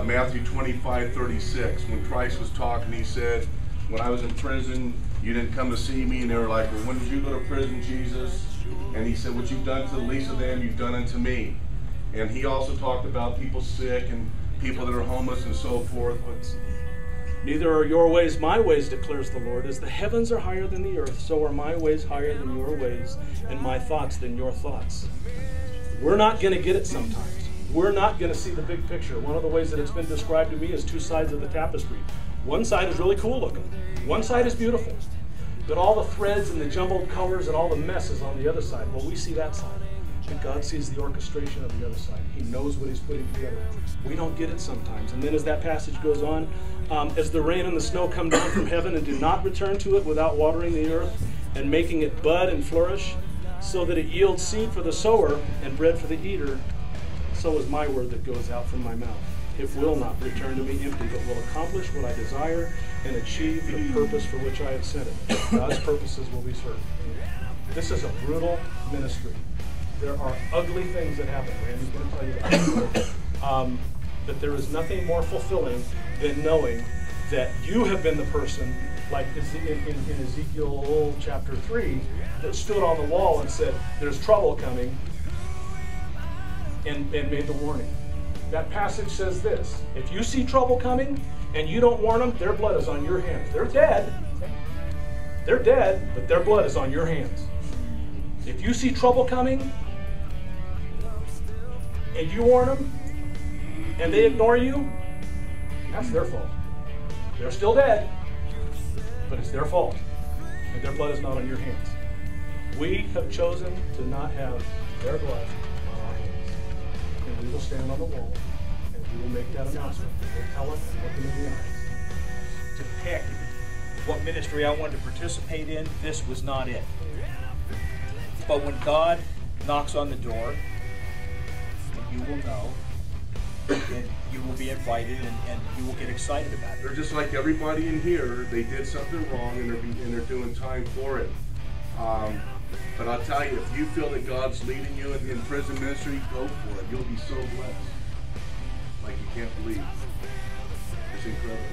Matthew 25:36. When Christ was talking, he said, when I was in prison, you didn't come to see me. And they were like, well, when did you go to prison, Jesus? And he said, what you've done to the least of them, you've done unto me. And he also talked about people sick and people that are homeless and so forth. Neither are your ways my ways, declares the Lord. As the heavens are higher than the earth, so are my ways higher than your ways, and my thoughts than your thoughts. We're not going to get it sometimes. We're not going to see the big picture. One of the ways that it's been described to me is two sides of the tapestry. One side is really cool looking. One side is beautiful. But all the threads and the jumbled colors and all the mess is on the other side. Well, we see that side. But God sees the orchestration of the other side. He knows what he's putting together. We don't get it sometimes. And then as that passage goes on, as the rain and the snow come down from heaven and do not return to it without watering the earth and making it bud and flourish, so that it yields seed for the sower and bread for the eater, so is my word that goes out from my mouth. It will not return to me empty, but will accomplish what I desire and achieve the purpose for which I have sent it. God's purposes will be served. This is a brutal ministry. There are ugly things that happen. Randy's going to tell you that. But there is nothing more fulfilling than knowing that you have been the person, like in Ezekiel chapter 3, that stood on the wall and said, there's trouble coming, and made the warning. That passage says this: if you see trouble coming and you don't warn them, their blood is on your hands. They're dead. They're dead, but their blood is on your hands. If you see trouble coming and you warn them and they ignore you, that's their fault. They're still dead, but it's their fault. And their blood is not on your hands. We have chosen to not have their blood on our hands. And we will stand on the wall and we will make that announcement. We'll tell it and look them in the eyes. To pick what ministry I wanted to participate in, this was not it. But when God knocks on the door, and you will know, and you will be invited, and you will get excited about it. They're just like everybody in here. They did something wrong, and they're doing time for it. But I'll tell you, if you feel that God's leading you in prison ministry, go for it. You'll be so blessed, like you can't believe. It's incredible.